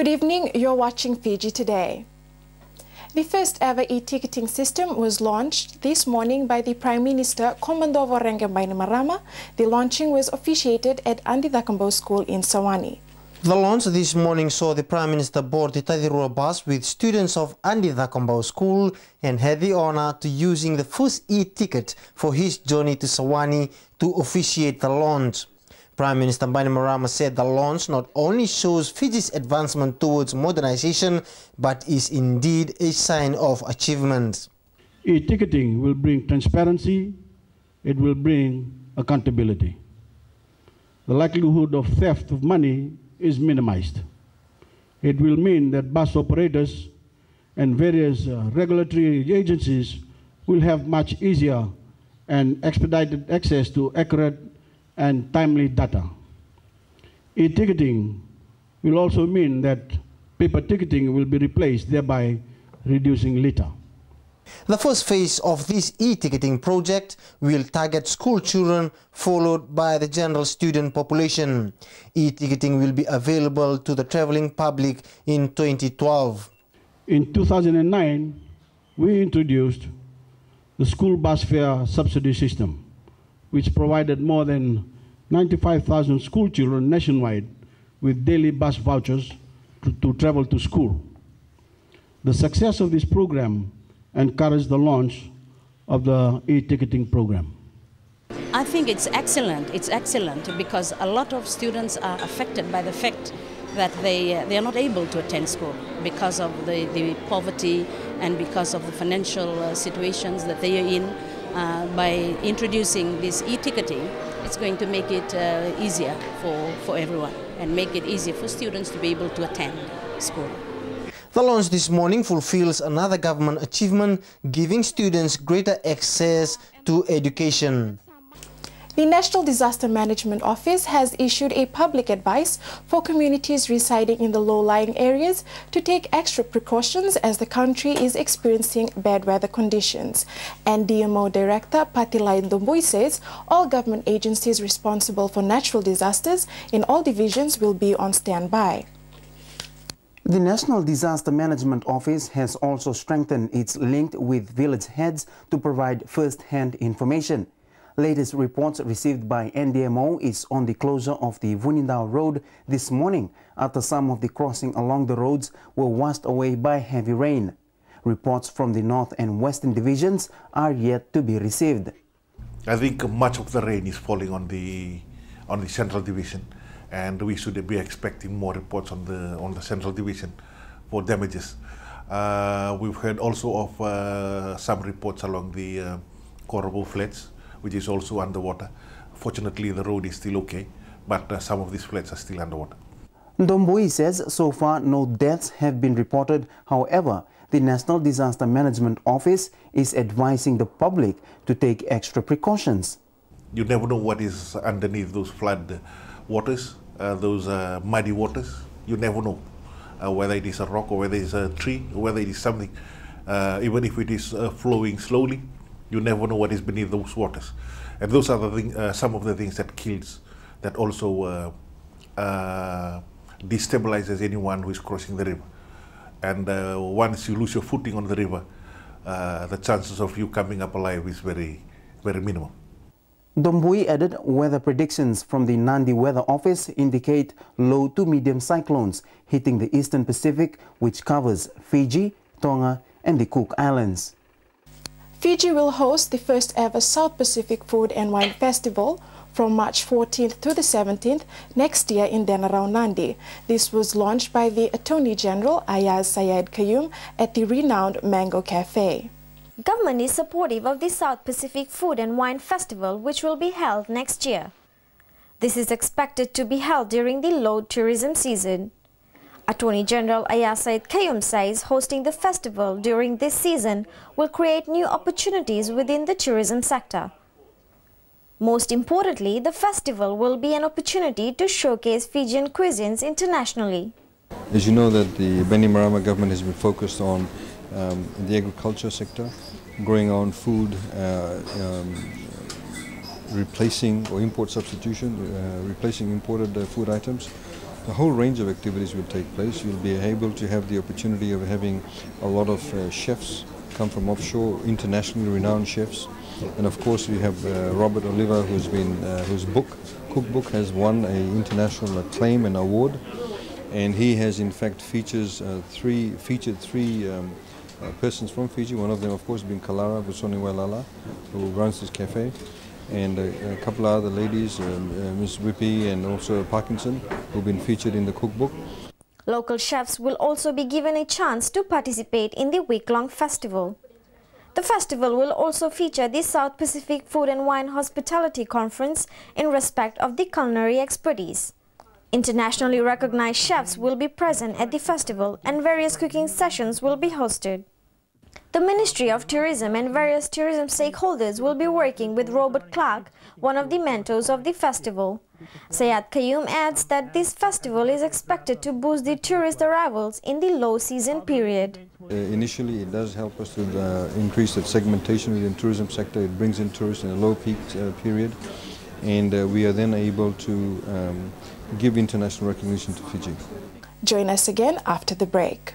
Good evening, you're watching Fiji Today. The first ever e-ticketing system was launched this morning by the Prime Minister, Commodore Voreqe Bainimarama. The launching was officiated at Andithakambo School in Sawani. The launch this morning saw the Prime Minister board the Tadirua bus with students of Andithakambo School and had the honor to using the first e-ticket for his journey to Sawani to officiate the launch. Prime Minister Bainimarama said the launch not only shows Fiji's advancement towards modernization, but is indeed a sign of achievement. E-ticketing will bring transparency, it will bring accountability. The likelihood of theft of money is minimized. It will mean that bus operators and various regulatory agencies will have much easier and expedited access to accurate and timely data. E-ticketing will also mean that paper ticketing will be replaced, thereby reducing litter. The first phase of this e-ticketing project will target school children, followed by the general student population. E-ticketing will be available to the traveling public in 2012. In 2009, we introduced the school bus fare subsidy system, which provided more than 95,000 school children nationwide with daily bus vouchers to travel to school. The success of this program encouraged the launch of the e-ticketing program. I think it's excellent. It's excellent because a lot of students are affected by the fact that they are not able to attend school because of the poverty and because of the financial situations that they are in. By introducing this e-ticketing, it's going to make it easier for everyone and make it easier for students to be able to attend school. The launch this morning fulfills another government achievement, giving students greater access to education. The National Disaster Management Office has issued a public advice for communities residing in the low-lying areas to take extra precautions as the country is experiencing bad weather conditions. And DMO Director Patilai Ndombui says all government agencies responsible for natural disasters in all divisions will be on standby. The National Disaster Management Office has also strengthened its link with village heads to provide first-hand information. Latest reports received by NDMO is on the closure of the Vunindao Road this morning after some of the crossing along the roads were washed away by heavy rain. Reports from the North and Western divisions are yet to be received. I think much of the rain is falling on the Central Division, and we should be expecting more reports on the Central Division for damages. We've heard also of some reports along the Corabo Flats, which is also underwater. Fortunately, the road is still okay, but some of these flats are still underwater. Ndombui says so far no deaths have been reported. However, the National Disaster Management Office is advising the public to take extra precautions. You never know what is underneath those flood waters, those muddy waters. You never know whether it is a rock or whether it is a tree or whether it is something. Even if it is flowing slowly, you never know what is beneath those waters. And those are the some of the things that kills, that also destabilizes anyone who is crossing the river. And once you lose your footing on the river, the chances of you coming up alive is very, very minimal. Ndombui added weather predictions from the Nandi Weather Office indicate low to medium cyclones hitting the Eastern Pacific, which covers Fiji, Tonga, and the Cook Islands. Fiji will host the first ever South Pacific Food and Wine Festival from March 14th to the 17th next year in Danarau, Nandi. This was launched by the Attorney General Ayaz Sayed Kayum at the renowned Mango Cafe. Government is supportive of the South Pacific Food and Wine Festival, which will be held next year. This is expected to be held during the low tourism season. Attorney General Ayaz Sayed Kayum says hosting the festival during this season will create new opportunities within the tourism sector. Most importantly, the festival will be an opportunity to showcase Fijian cuisines internationally. As you know, that the Bainimarama government has been focused on the agriculture sector, growing our own food, replacing or import substitution, replacing imported food items, A whole range of activities will take place. You'll be able to have the opportunity of having a lot of chefs come from offshore, internationally renowned chefs. And of course we have Robert Oliver, whose cookbook has won an international acclaim and award. And he has in fact featured three persons from Fiji. One of them of course being Kalara Vusoniwelala, who runs this cafe. And a couple of other ladies, Ms. Whippy and also Parkinson, who've been featured in the cookbook. Local chefs will also be given a chance to participate in the week-long festival. The festival will also feature the South Pacific Food and Wine Hospitality Conference in respect of the culinary expertise. Internationally recognized chefs will be present at the festival and various cooking sessions will be hosted. The Ministry of Tourism and various tourism stakeholders will be working with Robert Clark, one of the mentors of the festival. Sayat Qayyum adds that this festival is expected to boost the tourist arrivals in the low season period. Initially it does help us to increase that segmentation within the tourism sector. It brings in tourists in a low peak period, and we are then able to give international recognition to Fiji. Join us again after the break.